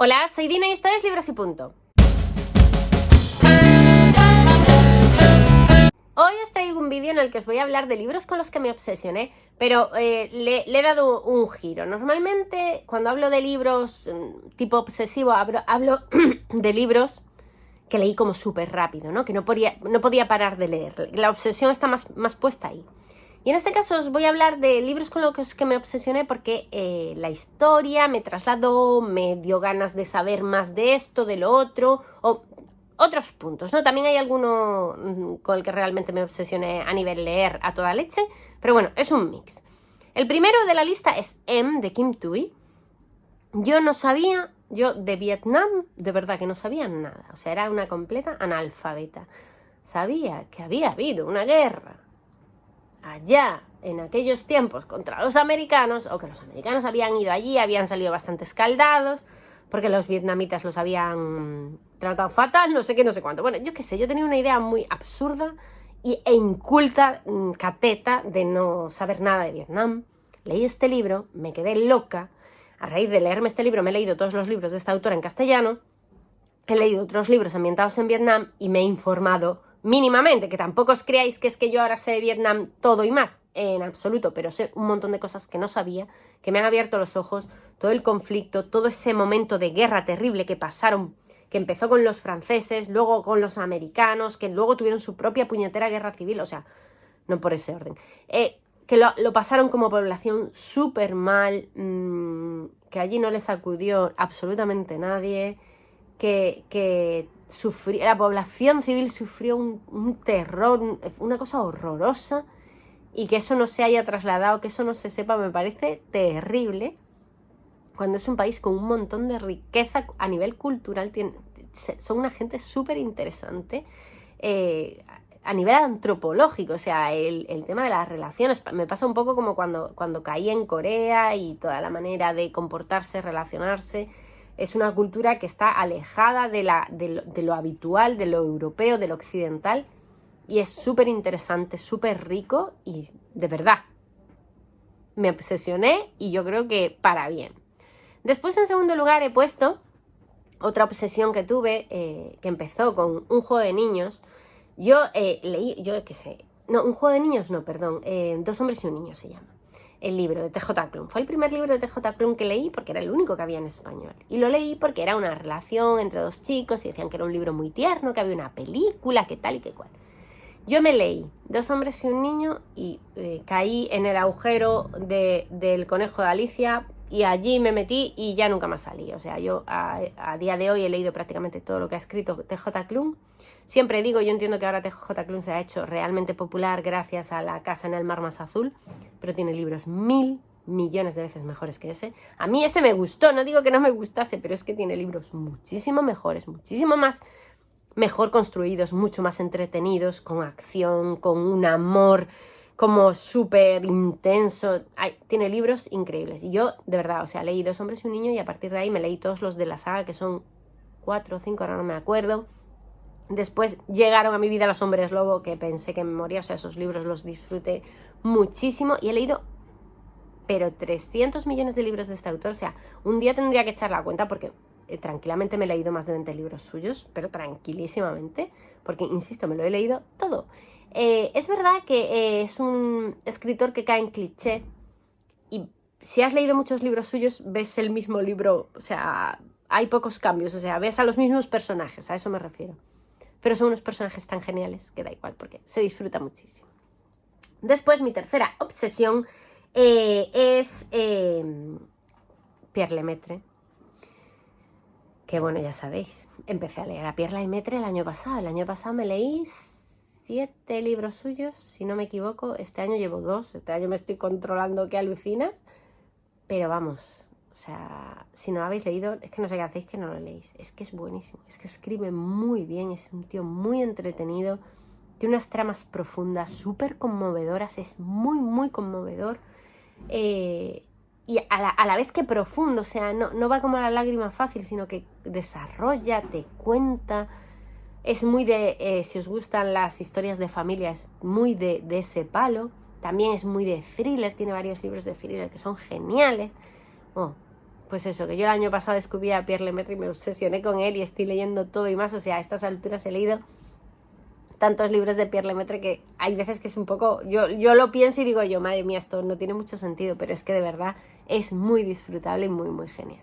Hola, soy Dina y esto es Libros y Punto. Hoy os traigo un vídeo en el que os voy a hablar de libros con los que me obsesioné, pero le he dado un giro. Normalmente cuando hablo de libros tipo obsesivo hablo de libros que leí como súper rápido, ¿no? Que no podía parar de leer. La obsesión está más puesta ahí. Y en este caso os voy a hablar de libros con los que me obsesioné porque la historia me trasladó, me dio ganas de saber más de esto, de lo otro, o otros puntos, ¿no? También hay alguno con el que realmente me obsesioné a nivel leer a toda leche, pero bueno, es un mix. El primero de la lista es M, de Kim Thuy. Yo de Vietnam, de verdad que no sabía nada, o sea, era una completa analfabeta. Sabía que había habido una guerra allá en aquellos tiempos contra los americanos, o que los americanos habían ido allí, habían salido bastante escaldados, porque los vietnamitas los habían tratado fatal, no sé qué, no sé cuánto. Bueno, yo qué sé, yo tenía una idea muy absurda e inculta, cateta, de no saber nada de Vietnam. Leí este libro, me quedé loca. A raíz de leerme este libro me he leído todos los libros de esta autora en castellano, he leído otros libros ambientados en Vietnam y me he informado mínimamente, que tampoco os creáis que es que yo ahora sé de Vietnam todo y más, en absoluto, pero sé un montón de cosas que no sabía, que me han abierto los ojos, todo el conflicto, todo ese momento de guerra terrible que pasaron, que empezó con los franceses, luego con los americanos, que luego tuvieron su propia puñetera guerra civil, o sea, no por ese orden, que lo pasaron como población súper mal, que allí no les acudió absolutamente nadie, que la población civil sufrió un terror, una cosa horrorosa, y que eso no se haya trasladado, que eso no se sepa, me parece terrible, cuando es un país con un montón de riqueza a nivel cultural, son una gente súper interesante, a nivel antropológico, o sea, el tema de las relaciones, me pasa un poco como cuando caí en Corea y toda la manera de comportarse, relacionarse. Es una cultura que está alejada de lo habitual, de lo europeo, de lo occidental, y es súper interesante, súper rico y de verdad me obsesioné y yo creo que para bien. Después, en segundo lugar, he puesto otra obsesión que tuve, que empezó con un juego de niños. Yo leí, un juego de niños no, perdón, Dos hombres y un niño se llama. El libro de T.J. Klum. Fue el primer libro de T.J. Klum que leí porque era el único que había en español. Y lo leí porque era una relación entre dos chicos y decían que era un libro muy tierno, que había una película, que tal y que cual. Yo me leí Dos hombres y un niño y caí en el agujero del conejo de Alicia y allí me metí y ya nunca más salí. O sea, yo a día de hoy he leído prácticamente todo lo que ha escrito T.J. Klum. Siempre digo, yo entiendo que ahora T.J. Klum se ha hecho realmente popular gracias a La casa en el mar más azul, pero tiene libros 1000 millones de veces mejores que ese. A mí ese me gustó, no digo que no me gustase, pero es que tiene libros muchísimo mejores, muchísimo mejor construidos, mucho más entretenidos, con acción, con un amor como súper intenso. Tiene libros increíbles. Y yo, de verdad, o sea, leí Dos hombres y un niño y a partir de ahí me leí todos los de la saga, que son 4 o 5, ahora no me acuerdo. Después llegaron a mi vida Los hombres lobo, que pensé que me moría, o sea, esos libros los disfruté muchísimo y he leído, pero 300 millones de libros de este autor, o sea, un día tendría que echar la cuenta porque tranquilamente me he leído más de 20 libros suyos, pero tranquilísimamente, porque, insisto, me lo he leído todo. Es verdad que es un escritor que cae en cliché y si has leído muchos libros suyos ves el mismo libro, o sea, hay pocos cambios, o sea, ves a los mismos personajes, a eso me refiero. Pero son unos personajes tan geniales que da igual porque se disfruta muchísimo. Después, mi tercera obsesión es Pierre Lemaitre, que bueno, ya sabéis, empecé a leer a Pierre Lemaitre el año pasado me leí 7 libros suyos, si no me equivoco. Este año llevo 2, este año me estoy controlando, que alucinas, pero vamos, o sea, si no lo habéis leído, es que no sé qué hacéis que no lo leéis. Es que es buenísimo, es que escribe muy bien, es un tío muy entretenido, tiene unas tramas profundas, súper conmovedoras, es muy conmovedor. Y a la vez que profundo, o sea, no va como a la lágrima fácil, sino que desarrolla, te cuenta. Es muy de, si os gustan las historias de familia, es muy de ese palo. También es muy de thriller, tiene varios libros de thriller que son geniales. pues eso, que yo el año pasado descubrí a Pierre Lemaitre y me obsesioné con él y estoy leyendo todo y más. O sea, a estas alturas he leído tantos libros de Pierre Lemaitre que hay veces que es un poco... Yo lo pienso y digo yo, madre mía, esto no tiene mucho sentido, pero es que de verdad es muy disfrutable y muy, muy genial.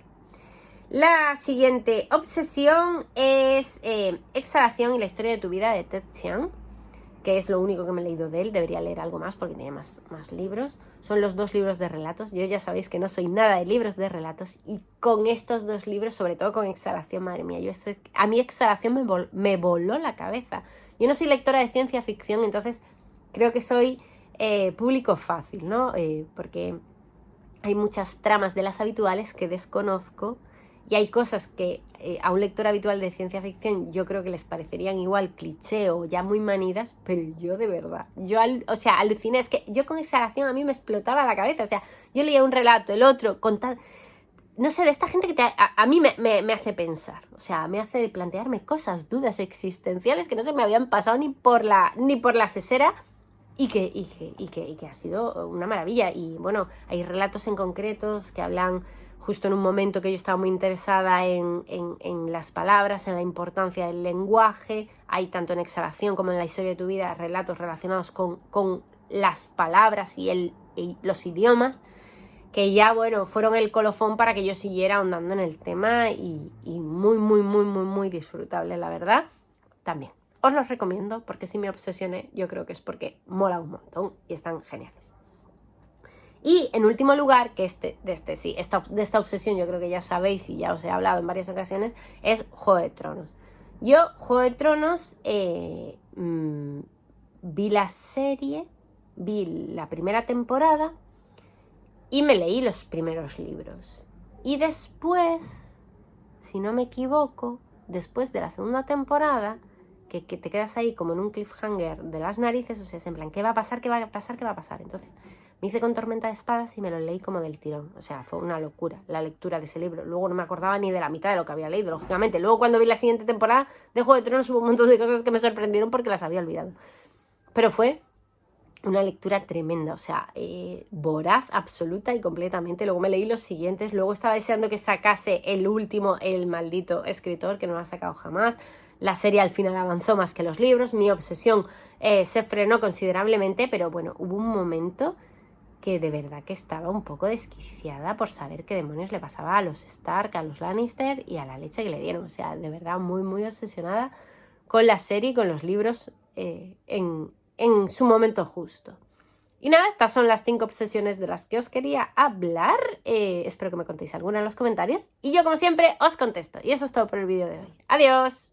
La siguiente obsesión es Exhalación y la historia de tu vida, de Ted Chiang, que es lo único que me he leído de él. Debería leer algo más porque tiene más libros. Son los 2 libros de relatos. Yo ya sabéis que no soy nada de libros de relatos, y con estos 2 libros, sobre todo con Exhalación, madre mía, a mí Exhalación me voló la cabeza. Yo no soy lectora de ciencia ficción, entonces creo que soy público fácil, ¿no? Porque hay muchas tramas de las habituales que desconozco, y hay cosas que a un lector habitual de ciencia ficción yo creo que les parecerían igual cliché o ya muy manidas, pero yo de verdad, aluciné. Es que yo con Exhalación a mí me explotaba la cabeza. O sea, yo leía un relato, el otro, no sé, de esta gente que a mí me hace pensar. O sea, me hace plantearme cosas, dudas existenciales que no se me habían pasado ni por la sesera, y que ha sido una maravilla. Y bueno, hay relatos en concretos que hablan justo en un momento que yo estaba muy interesada en las palabras, en la importancia del lenguaje. Hay tanto en Exhalación como en la historia de tu vida relatos relacionados con las palabras y los idiomas, que ya, bueno, fueron el colofón para que yo siguiera ahondando en el tema, y muy, muy, muy, muy, muy disfrutable, la verdad. También os los recomiendo, porque si me obsesioné, yo creo que es porque mola un montón y están geniales. Y en último lugar, que de esta obsesión yo creo que ya sabéis y ya os he hablado en varias ocasiones, es Juego de Tronos. Yo, Juego de Tronos, vi la serie, vi la primera temporada y me leí los primeros libros. Y después, si no me equivoco, después de la segunda temporada, que te quedas ahí como en un cliffhanger de las narices, o sea, es en plan, ¿qué va a pasar? ¿Qué va a pasar? ¿Qué va a pasar? Entonces me hice con Tormenta de Espadas y me lo leí como del tirón. O sea, fue una locura la lectura de ese libro. Luego no me acordaba ni de la mitad de lo que había leído, lógicamente. Luego cuando vi la siguiente temporada de Juego de Tronos hubo un montón de cosas que me sorprendieron porque las había olvidado. Pero fue una lectura tremenda, o sea, voraz, absoluta y completamente. Luego me leí los siguientes. Luego estaba deseando que sacase el último, el maldito escritor, que no lo ha sacado jamás. La serie al final avanzó más que los libros. Mi obsesión se frenó considerablemente, pero bueno, hubo un momento que de verdad que estaba un poco desquiciada por saber qué demonios le pasaba a los Stark, a los Lannister y a la leche que le dieron. O sea, de verdad muy, muy obsesionada con la serie y con los libros en su momento justo. Y nada, estas son las 5 obsesiones de las que os quería hablar. Espero que me contéis alguna en los comentarios. Y yo, como siempre, os contesto. Y eso es todo por el vídeo de hoy. ¡Adiós!